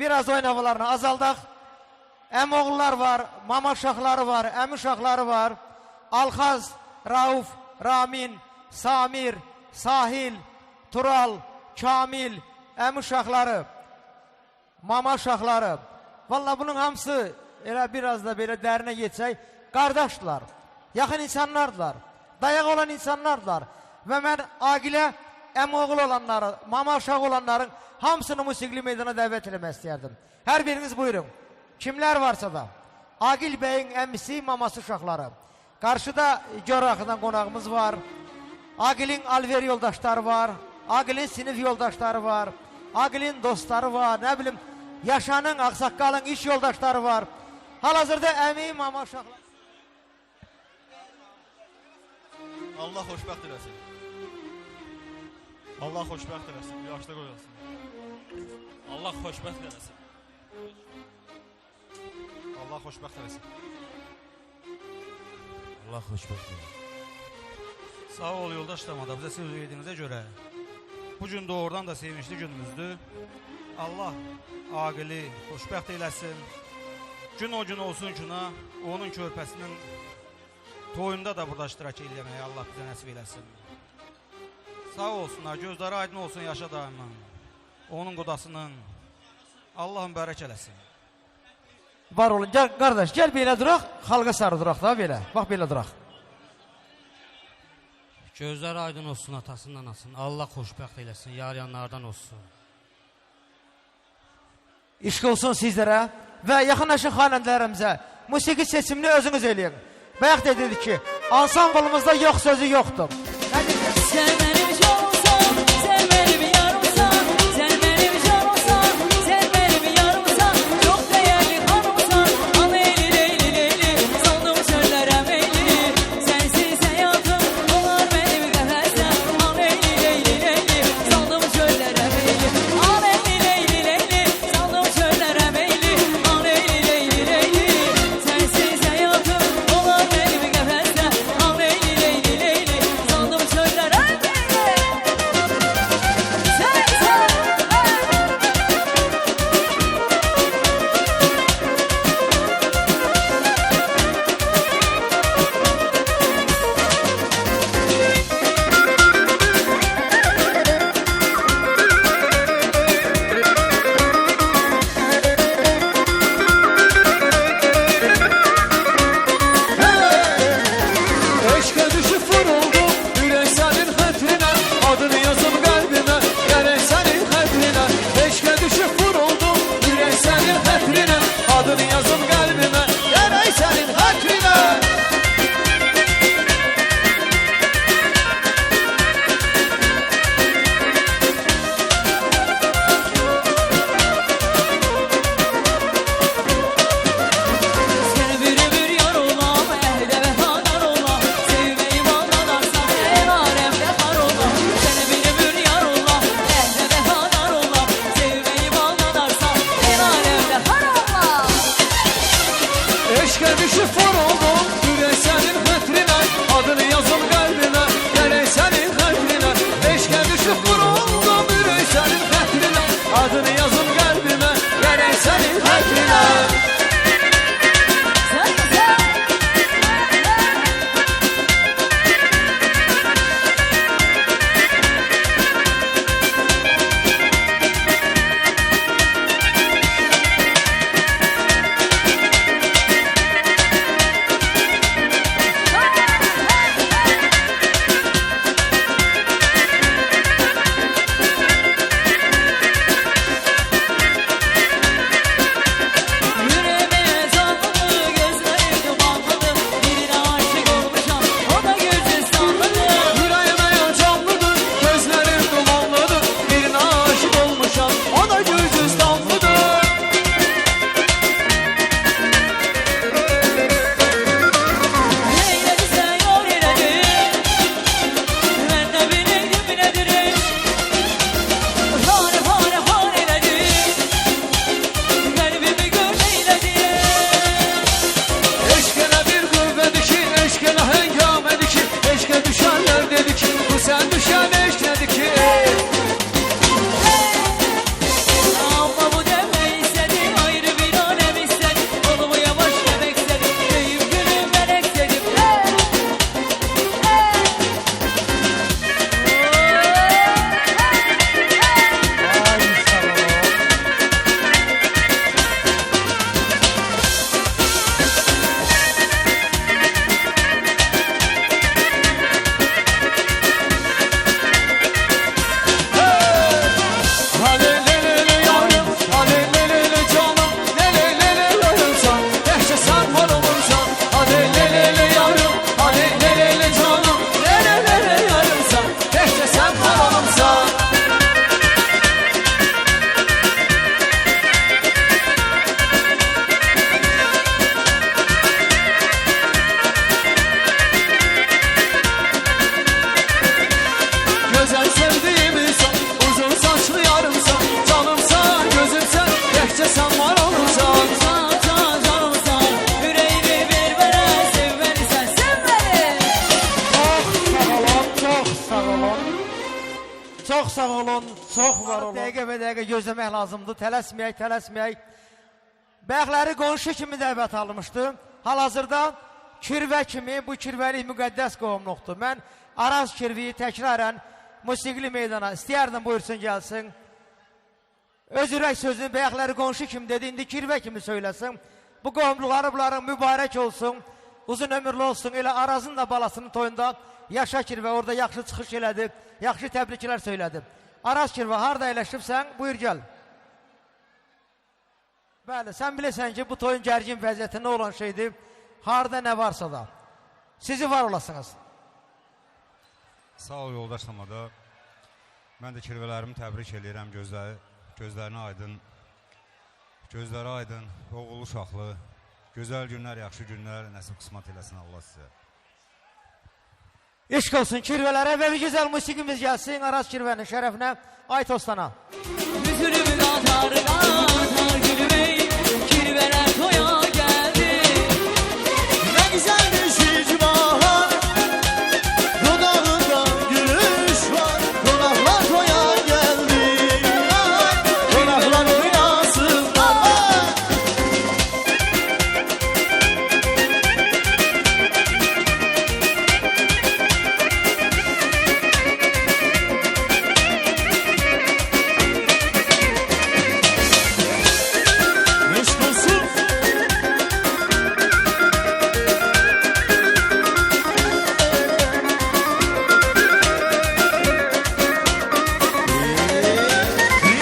biraz oynamalarını azaldaq. Əmoğullar var, mama uşaqları var, əmi uşaqları var. Alxaz, Rauf, Ramin, Samir, Sahil, Tural, Kamil, əmi uşaqları, mama uşaqları. Valla bunun hamısı elə biraz da belə dərinə geçsək, qardaşdılar, yaxın insanlardılar, dayaq olan insanlardılar. Və mən aqilə, əmoğul olanları, mama uşaq olanların hamısını musiqili meydana dəvət eləmək istəyərdim. Hər biriniz buyurun. Kimlər varsa da, Aqil bəyin əmisi, maması uşaqları. Qarşıda Coraxıdan qonağımız var. Aqilin alver yoldaşları var. Aqilin sinif yoldaşları var. Aqilin dostları var. Nə bilim, Yaşanın, Ağsaqqalın iş yoldaşları var. Hal-hazırda əmi, mama uşaqları. Allah xoşbəxt eləsin. Allah xoşbəxt eləsin. Yaşda qoyasın. Allah xoşbəxt eləsin. Allah xoşbəxt eləsin. Allah xoşbəxt eləsin. Sağ ol yoldaşlarım, bizə söz verdiyinizə görə. Bu gün doğrudan da sevinçli günümüzdür. Allah Aqili xoşbəxt eləsin. Gün o gün olsun ki, onun körpəsinin toyunda da burada iştirak eləməyə Allah bizə nəsib eləsin. Sağ olsunlar, gözləri aydın olsun yaşa daimən. Onun qudasının Allah mübarək eləsin. Var olun, gəl qardaş, gəl belə duraq, xalqa sarı duraq da belə. Bax belə duraq. Gözləri aydın olsun atasından asın. Allah xoşbəxt eləsin, yarayanlardan olsun. İşq olsun sizlərə və yaxınlaşın xanəndələrimizə. Musiqi seçimini özünüz eləyin. Bayaq da dedik ki, ansamblımızda yox sözü yoxdur. Nə deyəcək? Sen benim canımsan, sen benim yarımsan, sen benim canımsan, sen benim yarımsan, çok değerli hanımsan, al eyli leyli leyli, saldım çöllere meyli, sensiz hayatım dolar benim kefesem, al eyli leyli leyli, saldım çöllere meyli, al eyli leyli leyli, saldım çöllere meyli, al eyli leyli leyli, sensiz hayatım dolar benim kefesem, al eyli leyli leyli, saldım Çox var olan. Dəqiqə və dəqiqə gözləmək lazımdır. Tələsməyək. Bəyəkləri qonşu kimi dəvət alınmışdı. Hal-hazırda kirvə kimi bu kirvəlik müqəddəs qovumluqdur. Mən Araz kirviyi təkrarən musiqili meydana istəyərdim buyursun gəlsin. Öz ürək sözünü bəyəkləri qonşu kimi dedi, indi kirvə kimi söyləsin. Bu qovumluqları bunların mübarək olsun, uzun ömürlü olsun. Elə Arazın da balasının toyunda yaşa kirvə orada yaxşı çıxış elədi, yaxşı təbriklər söylədi. Araz kirvə harada eləşibsən, buyur gəl. Bəli, sən bilirsən ki, bu toyun gərgin vəziyyətində olan şeydir. Harada nə varsa da. Sizi var olasınız. Sağ ol yoldaş Samada. Mən də kirvələrimi təbrik edirəm. Gözlərini aydın, gözləri aydın, oğul uşaqlı, gözəl günlər, yaxşı günlər, nəsib qismat eləsin Allah sizə. İşq olsun kirvələrə və bir gözəl musiqimiz gəlsin Araz kirvənin şərəfinə. Ayt Ostana. Üzülümü qatar gülüm ey, kirvələr toya gəldi. Ne güzeldir şicvahar, dudağında gülüş var. Konaklar toya geldi, konaklar oynasınlar. Meşk olsun.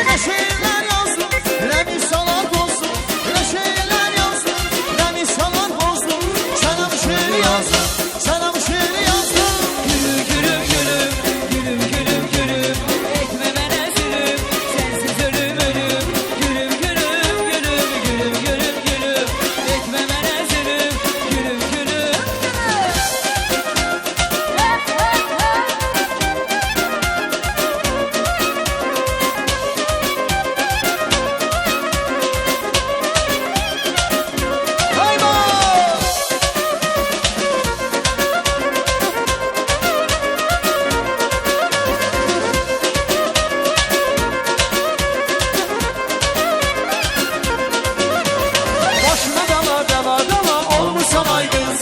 Ne şeyler yazdım, ne misalar bozdum. Ne şeyler yazdım, ne misalar bozdum. Sana bir şiir yazdım, sana bir şiir yazdım. Gülüm ekme mənə zülüm, sensiz ölüm Gülüm ekme mənə zülüm, gülüm Hayba! Başına dala olmuşsan ay kız.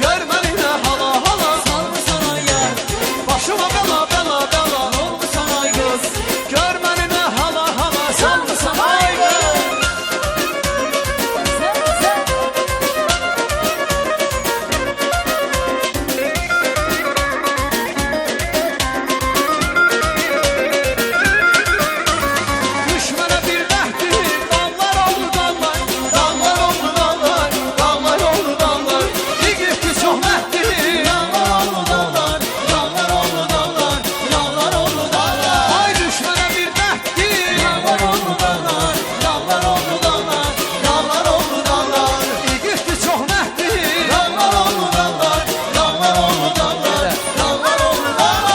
Görmeli de hala Salmısan ay yar, Başıma bela olmuşsan ay kız. Görmeli de hala salmışsan ay kız. Düşmana bir mehdi, dallar oldu dallar. Dallar oldu dallar, dallar oldu dallar. Bir gitti çok mehdi, dallar oldu dallar. Dallar oldu dallar, dallar oldu dallar. Ay düşmana bir mehdi, dallar oldu dallar. Dallar oldu dallar, dallar oldu dallar. Bir gitti çok mehdi, dallar oldu dallar. Dallar oldu dallar, dallar oldu dallar.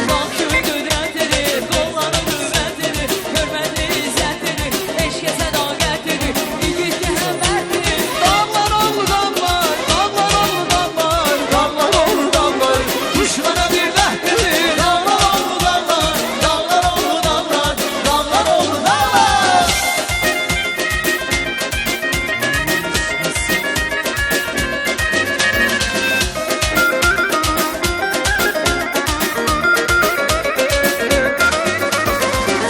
Bak kimi qüdrətlidir, qolların qüvvətlidir, hörmətli izzətlidir, eşqə sədaqətlidir, igidli həmmətlidir. Dallar oldu dallar, dallar oldu dallar, dallar oldu dallar. Düşmana bir mehdi, dallar oldu dallar, dallar oldu dallar, dallar oldu dallar.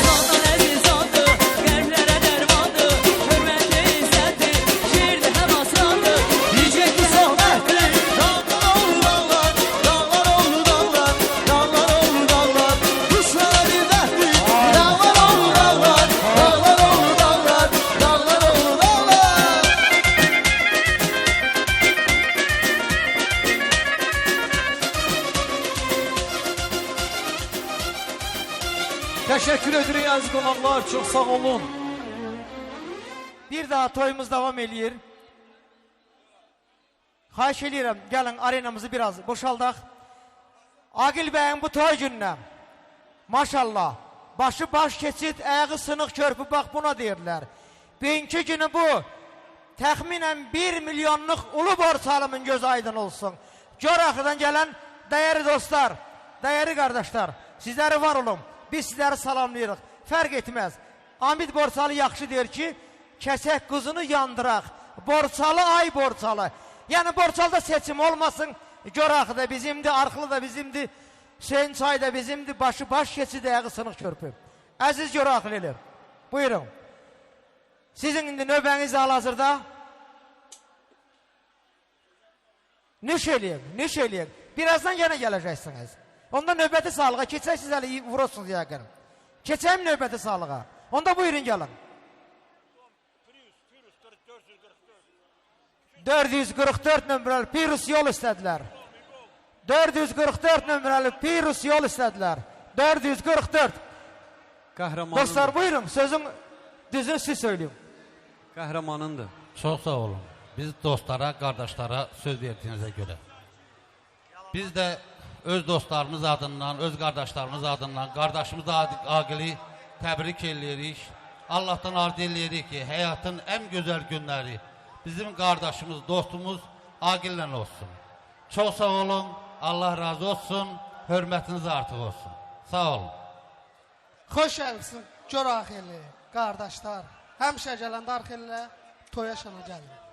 Candan əziz andı, qəlblərə dərmandı, hörmətli izzətdir, şeirdə həm asrandı. Diyecekti sohbetli, dallar oldu dallar, dallar oldu dallar, dallar oldu dallar. Düşmana bir mehdi, dallar oldu dallar, dallar oldu dallar, dallar oldu dallar. Teşekkür ederim aziz konaklar, çok sağ olun. Bir daha toyumuz devam eləyir. Xahiş eləyirəm, gəlin arenamızı biraz boşaldaq. Agil bəyin bu toy gününə maşallah başı baş keçid, ayağı sınıq körpü bax buna deyirlər. Bugünkü günü bu təxminən 1 milyonluq ulu borçalımın göz aydın olsun. Coğrafyadan gələn dəyərli dostlar, dəyərli qardaşlar, sizləri var olun. Biz sizləri salamlayırıq. Fərq etməz. Amid Borçalı yaxşı deyir ki, kəsək quzunu yandıraq. Borçalı ay borçalı. Yəni Borçalıda seçim olmasın. Coğrafya da bizimdi, Arxılı da bizimdi, Hüseyin çay da bizimdi, başı baş keçid, ayağı sınıq körpü. Əziz coğrafyalılar, buyurun. Sizin indi növbəniz hal-hazırda nüş eləyək. Birazdan yenə gələcəksiniz. Onda növbəti sağlığa keçək, siz hələ vurursunuz yəqin. Keçəyim növbəti sağlığa. Onda buyurun gəlin. 444 nömrəli Pirus yol istədilər. 444 nömrəli Pirus yol istədilər. 444. Qəhrəmanındır. Dostlar buyurun, sözün düzünü siz söyləyin. Qəhrəmanındır. Çox sağ olun. Biz dostlara, qardaşlara söz verdiyinizə görə. Biz də öz dostlarımız adından, öz qardaşlarımız adından, qardaşımız Aqili təbrik eləyirik. Allahdan arzu eləyirik ki, həyatın ən gözəl günləri bizim qardaşımız, dostumuz Aqillə olsun. Çox sağ olun, Allah razı olsun, hörmətiniz artıq olsun. Sağ olun. Xoş gəlsin, coğrafiyeli, qardaşlar. Həmişə gələndə arxelə toya şana gəlir.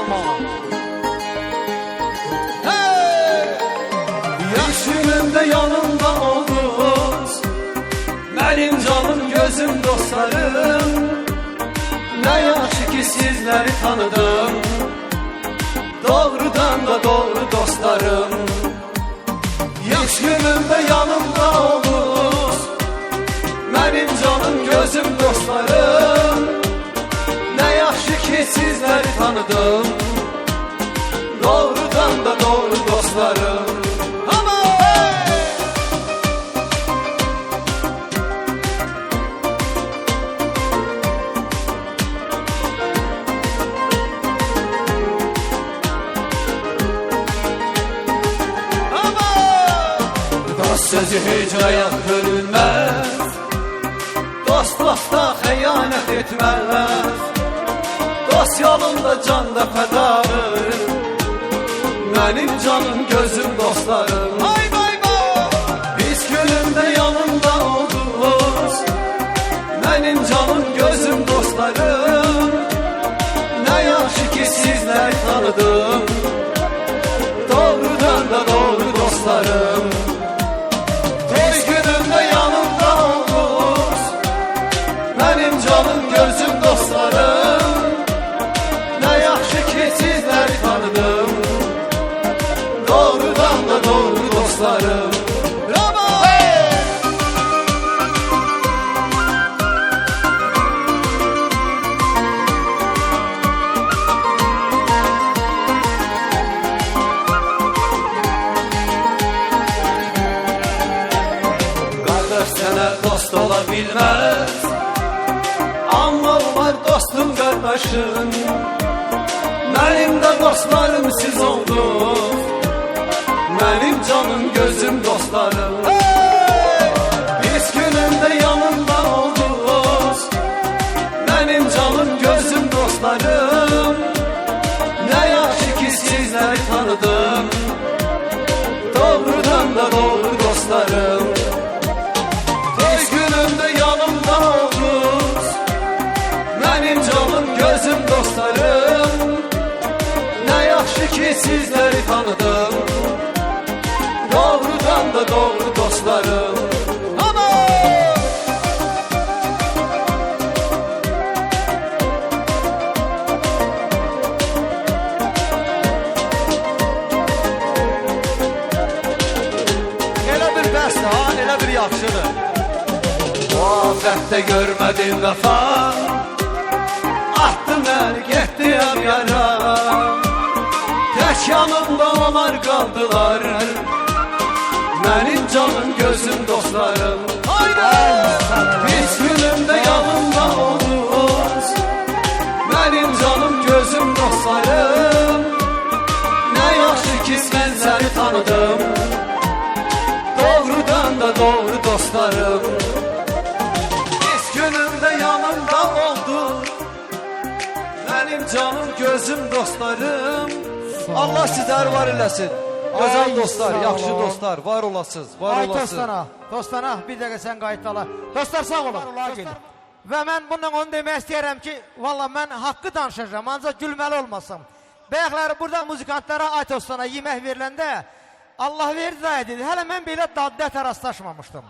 çalmağa. Hey! Yaş günümdə yanımda oldunuz, mənim canım gözüm dostlarım. Nə yaxşı ki sizləri tanıdım, doğrudan da doğru dostlarım. Yaş günümdə yanımda oldunuz, mənim canım gözüm dostlarım. Nə yaxşı ki sizləri tanıdım, doğrudan da doğru dostlarım. Sözü hicayat görülmez, dost dosta xəyanət etməz. Dost yolunda can da fədadır, mənim canım gözüm dostlarım. Ay vay vay! Biz günümdə yanımda oldunuz, mənim canım gözüm dostlarım. Nə yaxşı ki sizləri tanıdım, doğrudan da doğru dostlarım. Canım gözüm dostlarım, nə yaxşı ki sizləri tanıdım, doğrudan da doğru dostlarım. Bravo! Hey! Qardaş sənə dost ola bilməz, amma var dostum qardaşım. Mənim də dostlarım siz oldunuz, mənim canım gözüm dostlarım. Hey! Biz günümdə yanımda oldunuz, mənim canım gözüm dostlarım. Nə yaxşı ki sizləri tanıdım, doğrudan da doğru dostlarım. Biz günümdə yanımda oldunuz, mənim canım gözüm dostlarım. Nə yaxşı ki sizləri tanıdım, doğrudan da doğru dostlarım. Elə bir bəsdir ha, elə bir yaxşıdır. O afətdə görmədim vəfa, attım mən getdiyəm yara. Tək yanımda onlar qaldılar, mənim canım gözüm dostlarım. Biz günümdə yanımda oldunuz, mənim canım gözüm dostlarım. Nə yaxşı ki sizləri tanıdım, doğrudan da doğru dostlarım. Biz günümdə yanımda oldunuz, mənim canım gözüm dostlarım. Allah sizləri var eləsin. Gözəl dostlar, yaxşı dostlar, var olasınız, var Ay olasınız. dostana, dostana bir dəqiqə sən qayıtdala. Dostlar sağ olun. Və mən bundan onu demək istəyirəm ki, valla mən haqqı danışacağım, ancaq gülməli olmasın. Bəyəkləri burada muzikantlara ay dostana yemək veriləndə Allah verdi da dedi. Hələ mən belə daddətə rastlaşmamışdım.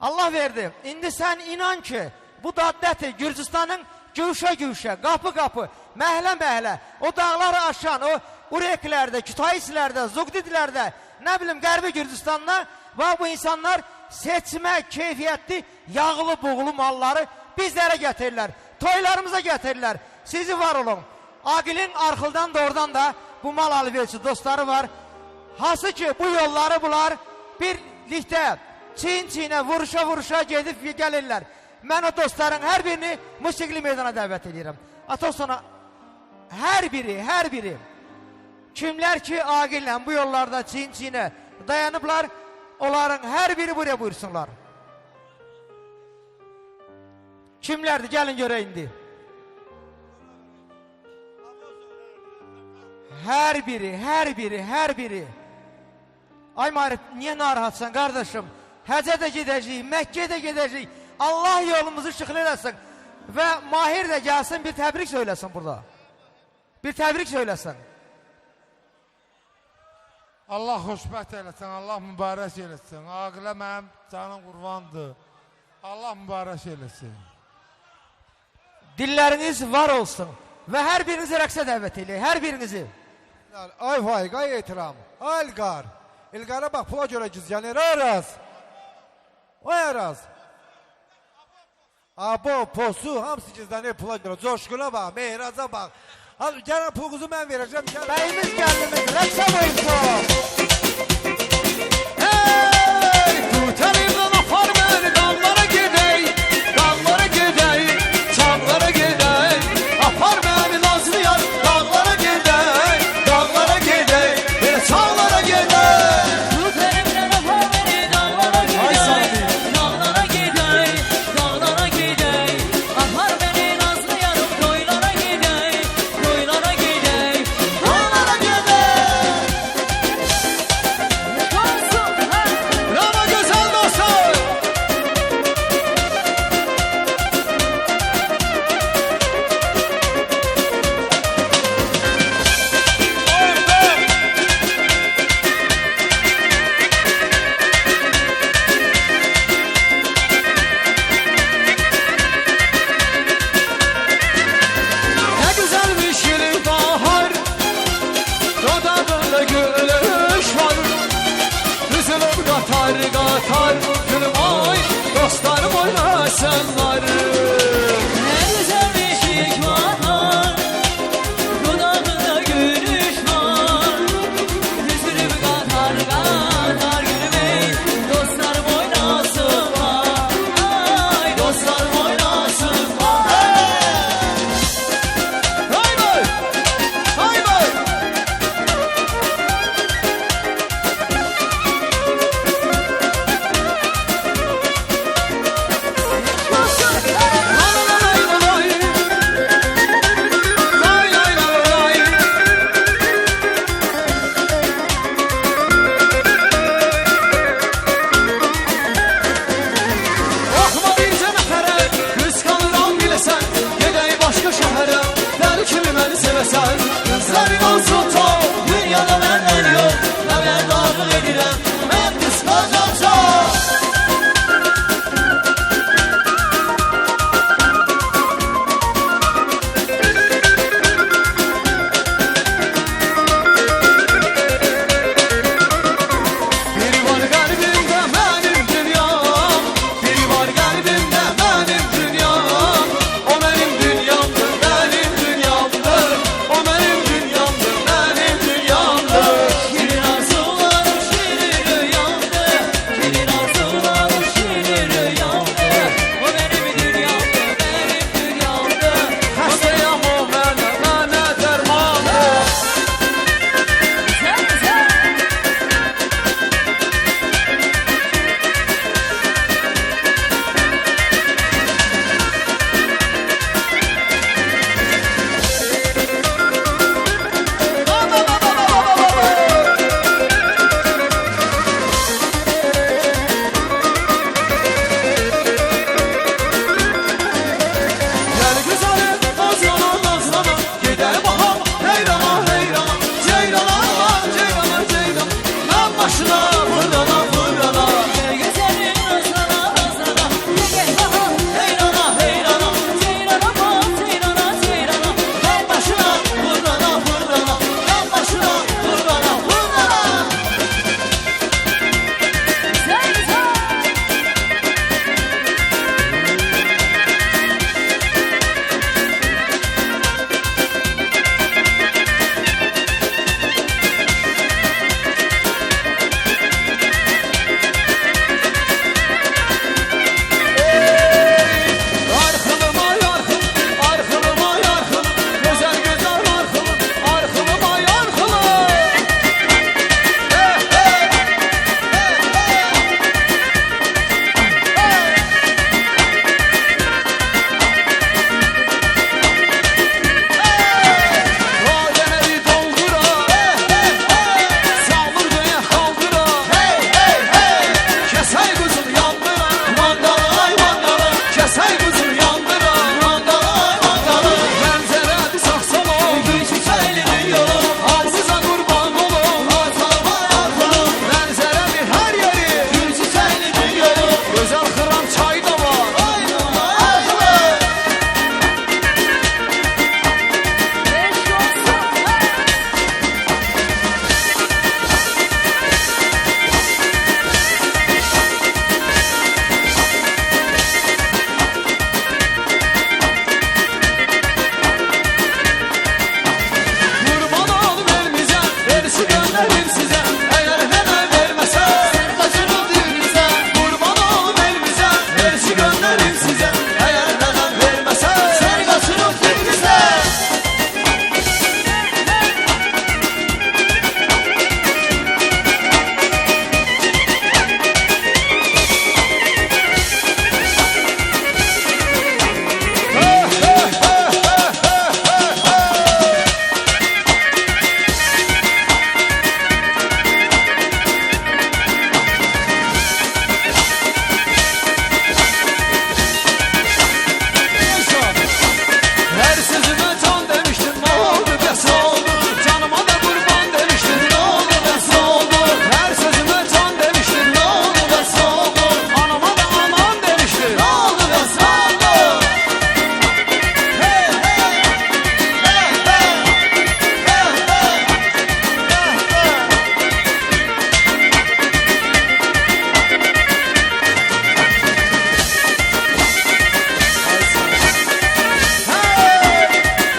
Allah verdi. İndi sən inan ki, bu daddəti Gürcistanın gövşə-gövşə, qapı-qapı, məhlə-məhlə, o dağları aşan, o Ureklərdə, Kütahislərdə, Zugdidlərdə, nə bilim, Qərbi Gürcistanda və bu insanlar seçmə, keyfiyyətli, yağlı, buğulu malları bizlərə gətirirlər, toylarımıza gətirirlər. Sizi var olun. Aqilin Arxıldan doğrudan da bu mal alverçi dostları var. Hası ki, bu yolları bunlar birlikdə, çiyin-çiyinə, vuruşa-vuruşa gedib gəlirlər. Mən o dostların hər birini musiqili meydana dəvət edirəm. Atosana, hər biri, kimlər ki, Aqillə bu yollarda çiyin-çiyinə dayanıblar, onların hər biri buraya buyursunlar. Kimlərdir? Gəlin görə indi. Hər biri. Ay Marif, niyə narahatsan qardaşım? Həcə də gedəcəyik, Məkkəyə də gedəcəyik. Allah yolumuzu şıxlı eləsin. Və Mahir də gəlsin, bir təbrik söyləsin burada. Bir təbrik söyləsən. Allah xoşbəxt eləsin, Allah mübarək eləsin. Aqilə mənim canım qurbandır. Allah mübarək eləsin. Dilləriniz var olsun. Və hər birinizi rəqsə dəvət edin. Hər birinizi. Ay vay, qay etiram. Ay İlqar. İlqara bak, pula göre gizlənir. Araz. Ay Araz. Abo, posu, hamısı gizlənir pula göre. Coşkuna bak, mehraza bak. Gələn pulunuzu mən verəcəm. Bəyimiz gəldimiz. Rəqsə buyursun. Hey! Tutelimden apar beni, dağlara gidey. Dağlara gidey, çamlara gidey. Apar beni nazlı yar, dağlara gidey. Dağlara gidey, çamlara gidey. Tutelimden apar beni, dağlara gidey. Dağlara gidey, dağlara gidey. Apar beni nazlı yarım, toylara gidey. Toylara gidey, Dağlara gidey. Kalsın, ha! Bravo güzel dostlar. Ne güzelmiş yeni bahar, dudağında gülüş var. Üzülüp katar katar gülüm ay, dostlarım oynasınlar. Ne güzel bir şey var, dudağında gülüş var. Üzülüp katar katar gülüm ey, dostlarım oynasın var. Ay dostlarım oynasın var. Hay bay, hay bay. Kalsın, ha! versi gönderim size. Eğer hemen vermesen sen kaçırıp düğünüze. Kurban olun elimize versi gönderim size. Eğer hemen vermesen sen kaçırıp düğünüze. Her sözüme can demiştin, ne oldu nasıl oldu? Canıma da kurban demiştin, ne oldu nasıl oldu? Her sözüme can demiştin, ne oldu nasıl oldu? Anama da aman demiştin, ne oldu nasıl oldu? Hey hey hey hey hey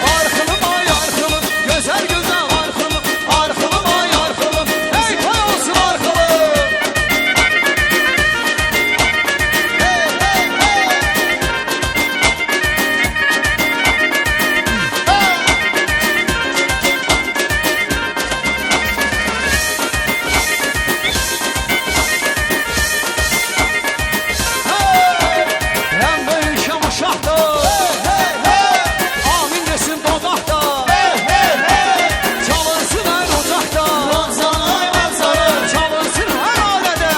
Arxılım ay arxılım, gözəl gözəl arxılım. Arxılım ay arxılım, hey pay olsun arxılım. Hey hey hey Hem böyük şamışaqda, amin desin dodaqda. Çalınsın hər ocaqda, çalınsın hər alədə.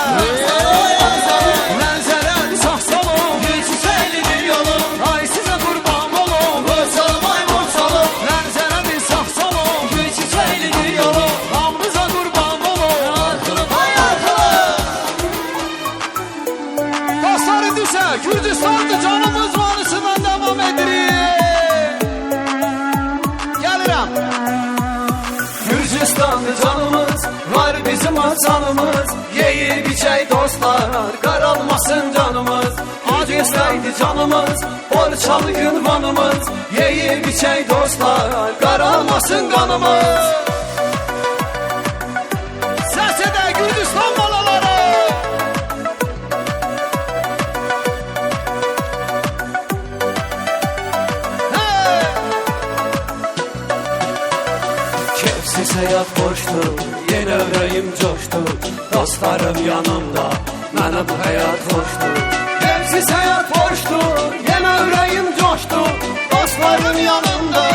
Mənzərən sağ-salım, çiçəklidir yolum. Ay sizə qurban olum, mənzərən sağ-salım, çiçəklidir yolum. Hamınıza qurban olum. Dostlar indisə Gürcistan'da canımız vanısından devam edirik. Gəlirəm. Gürcistan'da canımız var bizim canımız. Yeyib içək dostlar qaralmasın canımız. Adresdəydi canımız Borçalı ünvanımız. Yeyib içək dostlar qaralmasın qanımız. Səs edə Gürcistan balaları. Kefsiz həyat boşdur, yenə ürəyim coşdur. Dostlarım yanımda, mənə bu həyat xoşdur. Kefsiz həyat boşdur, yenə ürəyim coşdur. Dostlarım yanımda,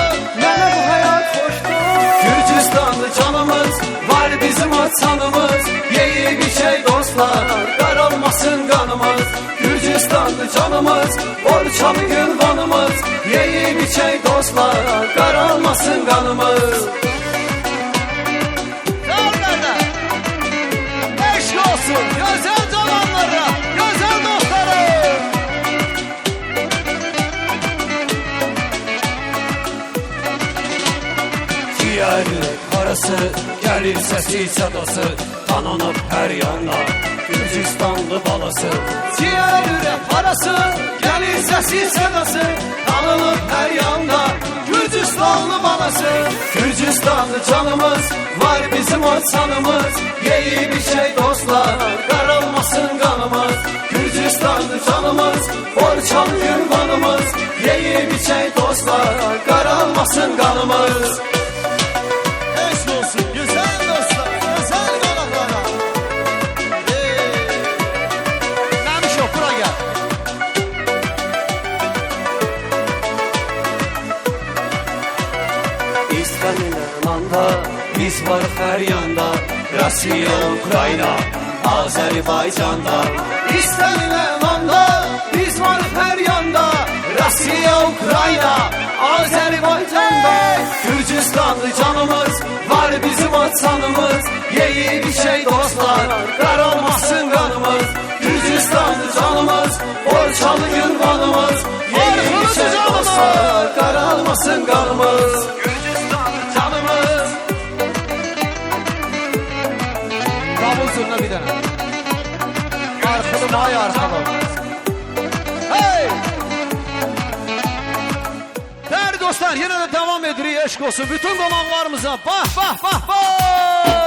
mənə bu həyat xoşdur. Gürcistanlı canımız, var bizim açanımız. Yeyib içək dostlar, qaralmasın qanımız. Gürcistanlı canımız, Borçalı ünvanımız. Yeyib içək dostlar, qaralmasın qanımız. Eşk olsun güzel cananlara, güzel dostlarım. Ciğerlik parası, gelir sesi sadası. Tanınıp her yanda, Gürcistanlı balası. Ciğerlik parası, gelir sesi sadası. Tanınıp her yanda, Gürcistanlı balası. Gürcistanlı canımız, var bizim açanımız. Yeyib içək dostlar, qaralmasın qanımız. Gürcistanlı canımız, Borçalı ünvanımız. Yeyib içək dostlar, qaralmasın qanımız. Eşk olsun güzel dostlar, güzel qonaqlara. Məmiş yok, bura gel. İstənilən anda biz var hər yanda. Rusiya, Ukrayna, Azərbaycanda. İstənilən anda biz var hər yanda. Rusiya, Ukrayna, Azərbaycanda. Gürcistanlı canımız, var bizim açanımız. Yeyib içək dostlar, qaralmasın qanımız. Gürcistanlı canımız, Borçalı ünvanımız. Yeyib içək dostlar, qaralmasın qanımız. Gürcistanlı canımız. Davul zurna bir dənə. Arxılım ay arxılım. Hey! Değerli dostlar, yine de devam edirik. Eşk olsun bütün qonaqlarımıza. Bah bah bah bah!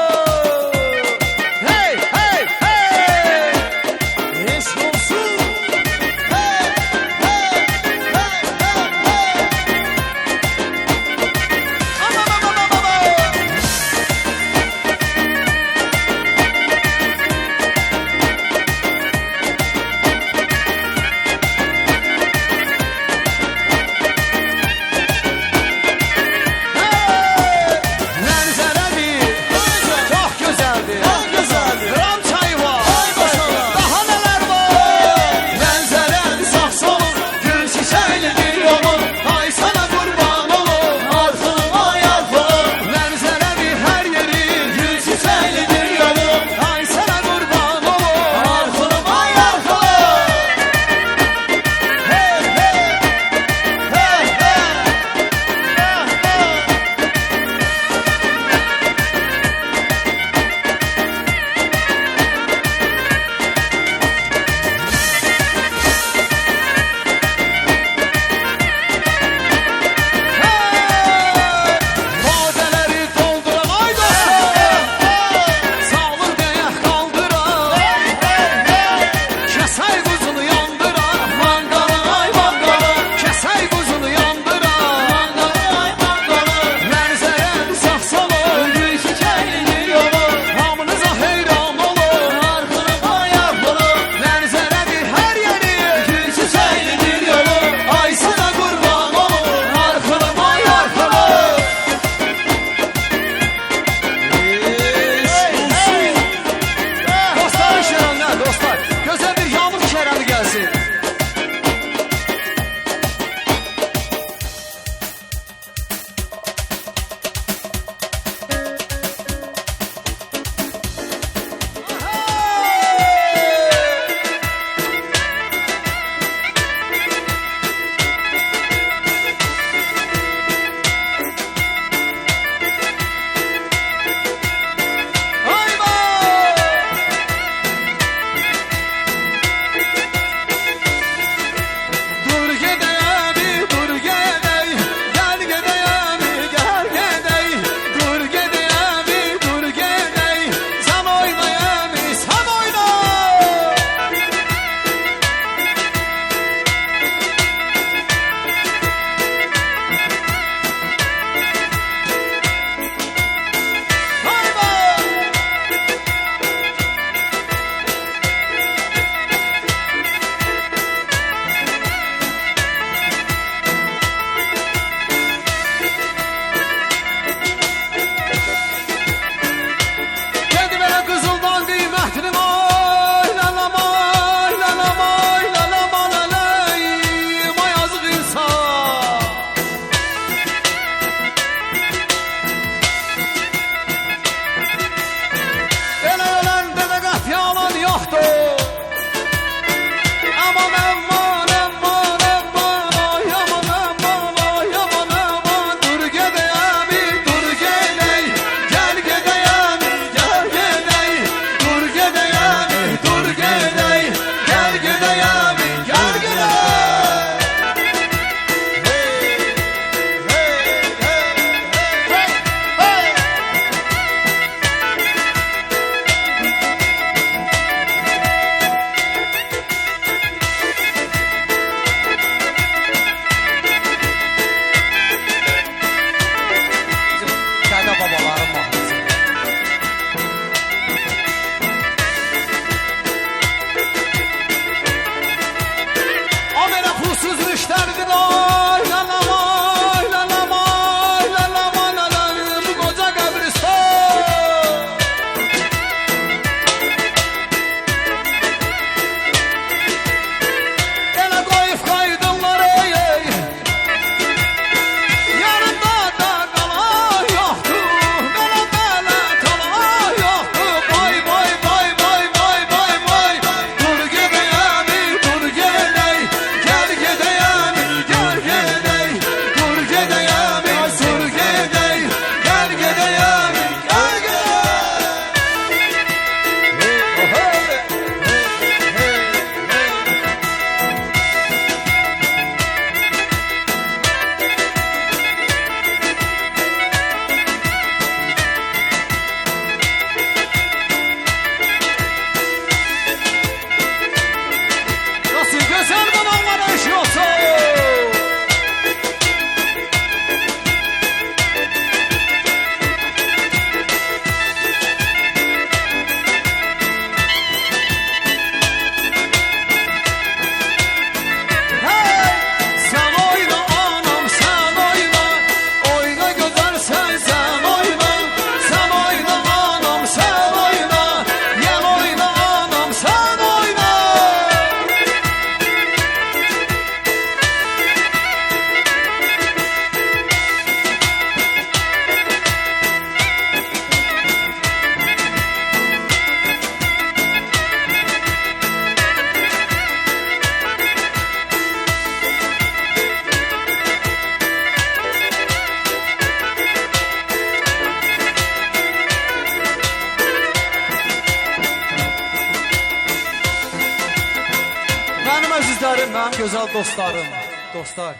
Eşidin mənim gözəl dostlarım, dostlar.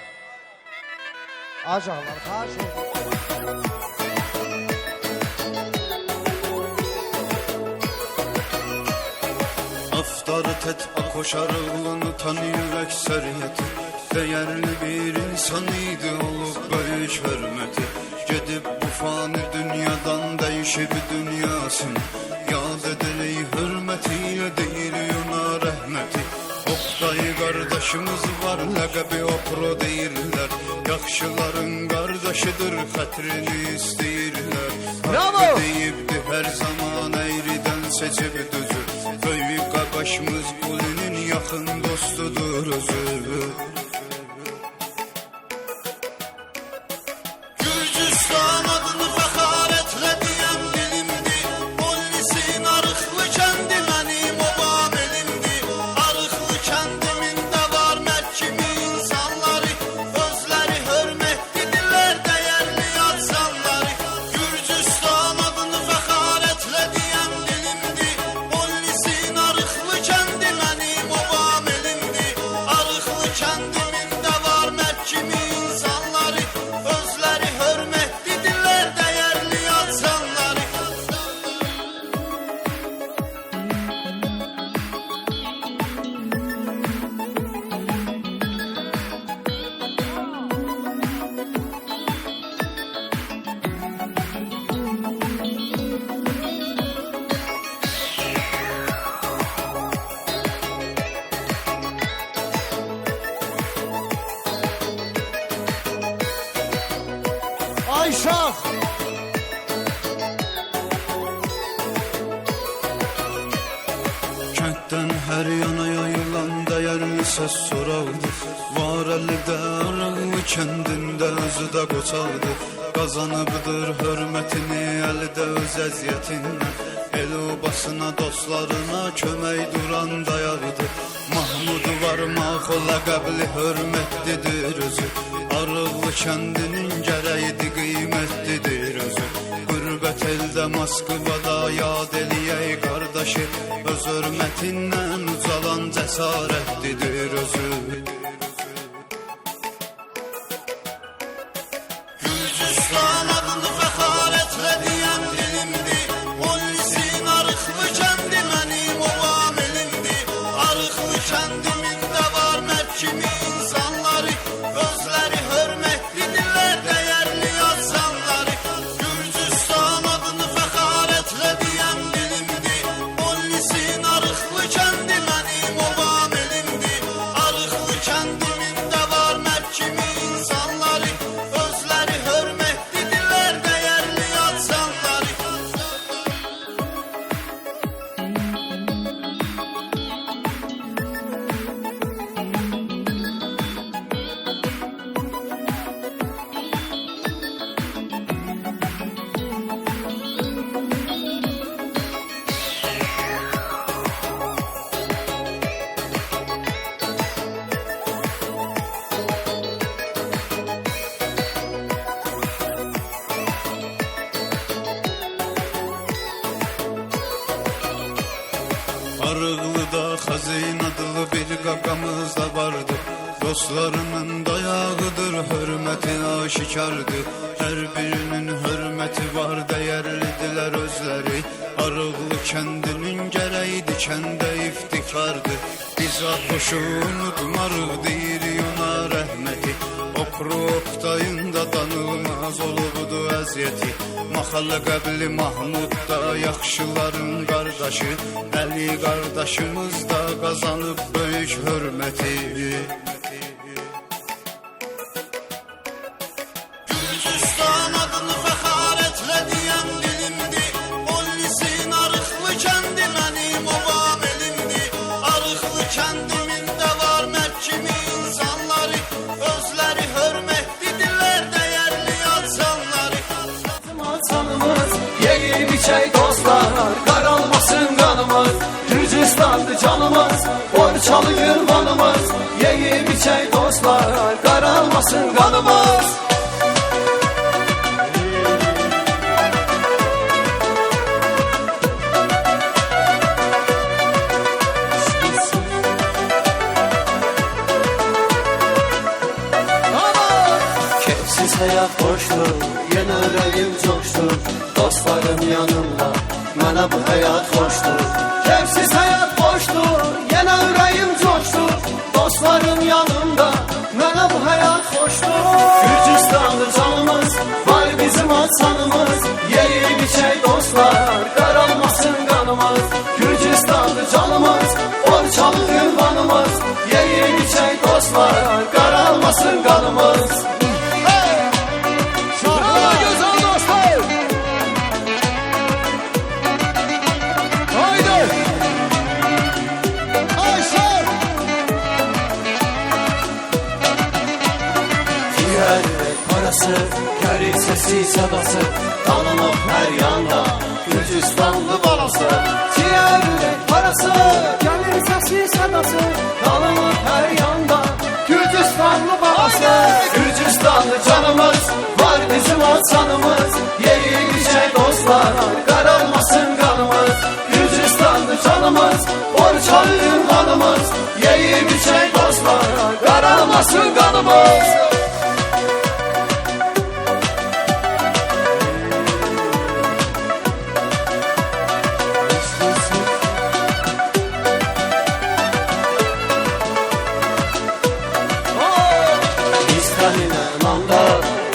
Acaqlar, xahiş edirəm. Aftarı tetba koşar oğlunu tanıyor eksəriyeti. Değerli bir insan idi olup böyük hürmeti. Gedib bu fani dünyadan değişib dünyasını. Yad edilir hürmetiyle deyir ona rəhməti. Oktay kardeşimiz var, ləqəbi Okro deyirlər. Yaxşıların kardeşidir, xətrini istəyirlər. Bravo! Hakkı deyibdi her zaman eğriden seçib düzü. Böyük qardaşımız Qulinin yaxın dostudur özü. Gürcüstan adını fəxarətlə deyən dilimdi. Pollisin arıqlı kəndi mənim obam elimdi. Arıqlı kəndimində var mərd kimi insanları. Özləri hörmətlidirlər dəyərli yazanları. Gürcüstan adını fəxarətlə deyən dilimdi. Pollisin arıqlı kəndi mənim obam elimdi. Arıqlı kəndimində var mərd kimi insanları. Özləri hörmətlidirlər dəyərli yazanları. Ayşah. Kənddən hər yana yayılan dəyərli söz soraqdı. Var əldə arıqlı kəndində özü də qoçaqdı. Qazanıbdır hörmətini əldə öz əziyyətindən. El obasına, dostlarına kömək duran dayaqdı. Mahmudu var maxo ləqəbli hörmətlidir özü. Arıqlı kəndinin gərəyidir qiymətlidir özü. Qürbət eldə Moskvada yad eləyək qardaşı. Öz hörmətindən ucalan cəsarətlidir özü. Gürcüstan adını fəxarətlə deyən dilimdi. Pollisin arıqlı kəndi mənim ovam elimdi. Arıqlı kəndimində var mərd kimi insanları. Özləri hörmətlidirlər dəyərli yazanları. Gürcüstan adını fəxarətlə deyən dilimdi. Pollisin arıqlı kəndi mənim ovam elimdi. Arıqlı kəndimində var mərd kimi insanları. Özləri hörmətlidirlər dəyərli yazanları. Arıqlıda xəzin adlı bir qaqamız da vardı. Dostlarının dayağıdır, hörməti aşikardır. Hər birinin hörməti var, dəyərlidirlər özləri. Arıqlı kəndinin gərəyidir, kəndə iftikardır. Biz qoşun unutmarıq, deyirik ona rəhməti. Okru Oktayın da danılmaz olubdu əziyyəti. Maxal qəbli Mahmud da yaxşıların qardaşı. Əli qardaşımız da qazanıb böyük hörməti. Gürcüstan adını fəxarətlə deyən dilimdi. Pollisin arıqlı kəndi mənim ovam elimdi. Arıqlı kəndimində var mərd kimi insanları. Özləri hörmətlidirlər dəyərli yazanları. Canımız yeyib içək dostlar, qaralmasın qanımız. Gürcüstandır canımız, Borçalı yırmanımız. Yeyib həyat boşdur, yenə ürəyim coşdur. Dostlarım yanımda, mənə bu həyat xoşdur. Keyfsiz həyat boşdur, yenə ürəyim coşdur. Dostlarım yanımda, mənə bu həyat xoşdur. Gürcüstanlı canımız, var bizim açanımız. Yeyib içək dostlar, qaralmasın qanımız. Gürcüstanlı canımız, Borçalı ünvanımız. Yeyib içək dostlar, qaralmasın qanımız. Şarkılar gözəl dostlar. Haydi. Ayşar. Diğer parası, gəlir səsi sadası. Tanınıb hər yanda, Gürcüstanlı balası. Diğer parası, gəlir səsi sadası. Tanınıb hər yanda, Gürcüstanlı balası. Gürcüstanlı canımız, var bizim açanımız. Yeyib içək dostlar, qaralmasın qanımız. Gürcüstanlı canımız, Borçalı ünvanımız. Yeyib içək dostlar, qaralmasın qanımız.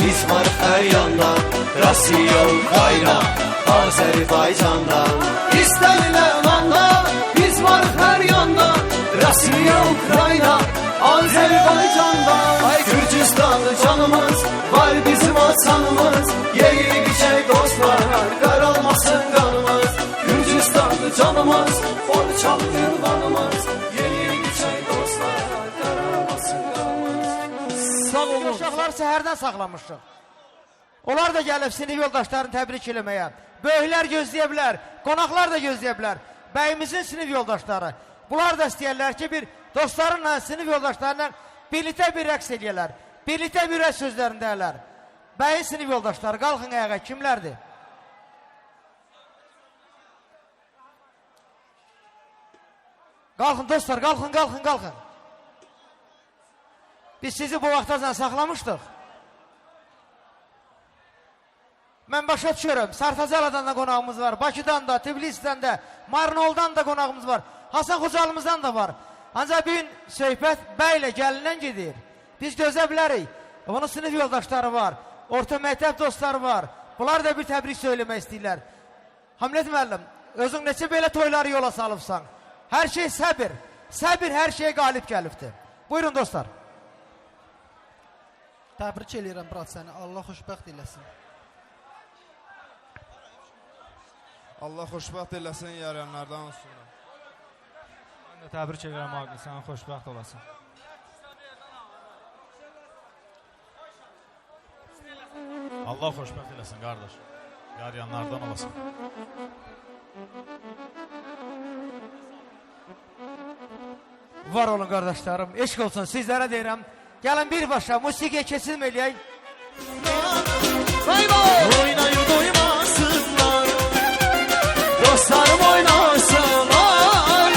Biz var hər yanda, Rusiya, Ukrayna, Azərbaycandan. İstənilən anda, biz var hər yanda, Rusiya, Ukrayna, Azərbaycandan. Gürcüstanlı canımız, var bizim açanımız. Yeyib içək dostlar, qaralmasın qanımız. Gürcüstanlı canımız, Borçalı ünvanımız. Yeyib içək dostlar, qaralmasın qanımız. Sağ olun. Uşaqlar səhərdən saxlamışıq. Onlar da gəlib sinif yoldaşlarını təbrik eləməyə. Böyüklər gözləyə bilər, qonaqlar da gözləyə bilər. Bəyimizin sinif yoldaşları. Bunlar da istəyərlər ki, bir dostlarınla, sinif yoldaşlarıyla birlikdə bir rəqs eləyərlər. Birlikdə bir rəqs sözlərindələr. Bəyin sinif yoldaşları, qalxın ayağa, kimlərdir? Qalxın dostlar, qalxın, qalxın, qalxın. Biz sizi bu vaxtacan saxlamışdıq. Mən başa düşürüm, Sartacaladan da qonağımız var, Bakıdan da, Tiflisdən də, Marnoldan da qonağımız var, Hasan Xocalımızdan da var. Ancaq bir gün söhbət bəylə gəlindən gedir. Biz dözə bilərik. Onun sinif yoldaşları var, orta məktəb dostları var. Bunlar da bir təbrik söyləmək istəyirlər. Hamlet müəllim, özün neçə belə toyları yola salıbsan. Hər şey səbir, səbir hər şeyə qalib gəlibdir. Buyurun dostlar. Təbrik eləyirəm brat səni. Allah xoşbəxt eləsin. Allah xoşbəxt eləsin, yarayanlardan olsun. Mən də təbrik edirəm Aqil, sən xoşbəxt olasın. Allah xoşbəxt eləsin qardaş. Yarayanlardan olasın. Var olun qardaşlarım, eşq olsun sizlərə deyirəm. Gəlin birbaşa musiqiyə keçid eləyək. Oynayıb doymasınlar, dostlarım oynasınlar.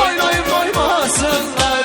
Oynayıb doymasınlar.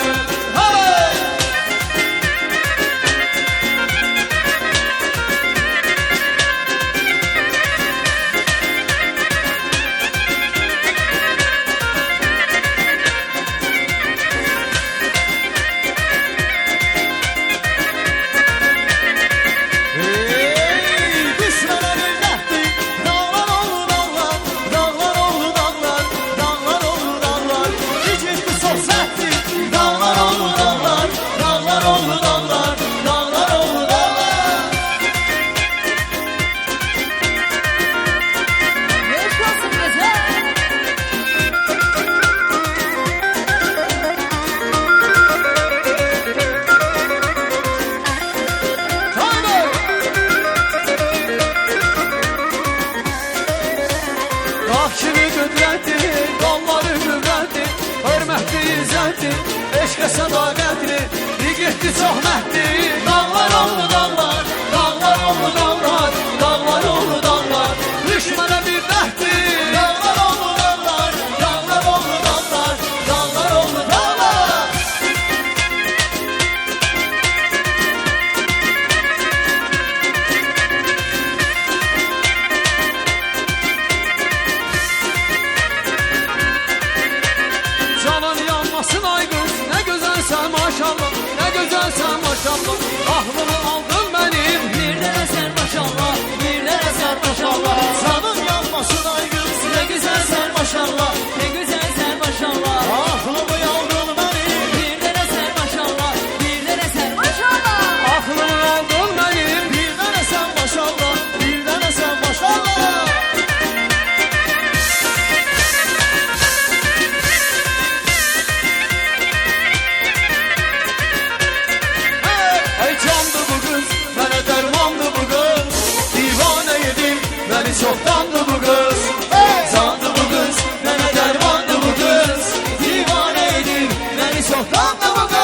Eşqə sədaqətli, diqqətli çox məhdi. Dağlar oldu dağlar, dağlar oldu dağlar, dağlar oldu dağlar, düşmənə bir dəhdi. Dağlar oldu dağlar, dağlar oldu dağlar, dağlar oldu dağlar. maşallah, ne güzelsen maşallah. Aklımı aldın benim. Bir dene sen maşallah, bir dene sen maşallah. Canın yanmasın ay kız. Ne güzel sen maşallah, ne güzel sen maşallah. Aklımı aldın benim. Bir dene sen maşallah, bir dene sen maşallah. Aklımı aldın benim. Bir tane sen maşallah, bir tane sen maşallah. Ey candı bu kız, bana dermandı bu kız. Divane yedim, beni çoktandı bu kız. Candı bu kız, bana dermandı bu kız. Divane yedim, beni çoktandı bu kız.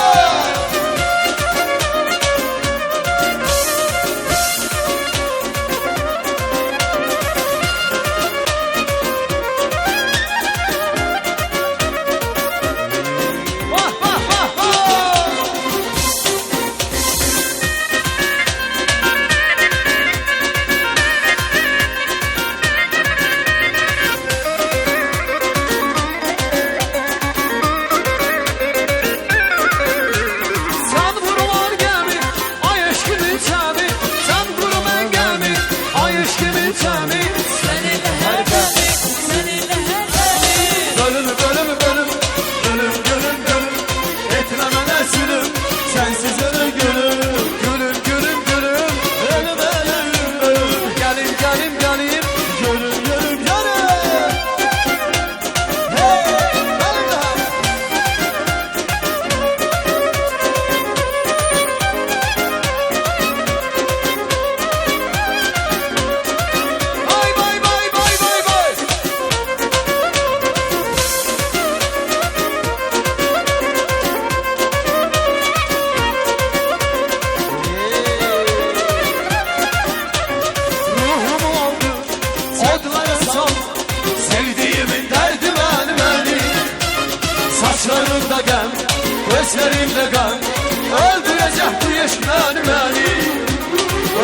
Vah vah vah vah. Sen vurular gemi, ay eşkimin çemi. Sen vuru ben gemi, ay eşkimin çemi. Seninle her gemi, seninle her gemi. Bölüm bölüm bölüm, gülüm gülüm gülüm. Etmemene sülüm, sensiz ölür gülüm. Gülüm gülüm gülüm, ölüm ölüm ölüm. Gelim gelim gelim, gülüm gülüm gülüm. Hey, benim de. Bay bay bay bay bay bay. Ruhumu aldı, odlara sal. Sevdiğimin derdi beni. Saçlarımda gem, gözlerimde gem. Öldürecek bu yaş beni.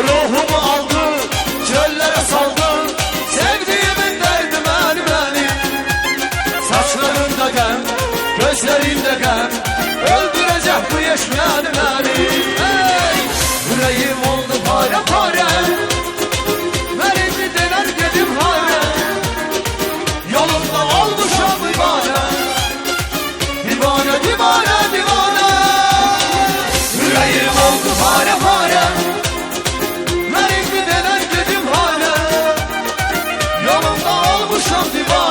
Ruhumu aldı, çöllere saldı. Sevdiğimin derdi beni. Saçlarımda gem, gözlerimde gem. Öldürecek bu yaş beni. Hey! Yüreğim oldu pare pare. Beni döner dedim hare. Yolumda olmuşam divane. Divane divane divane. Yüreğim oldu pare pare. Beni döner dedim hare. Yolumda olmuşam divane.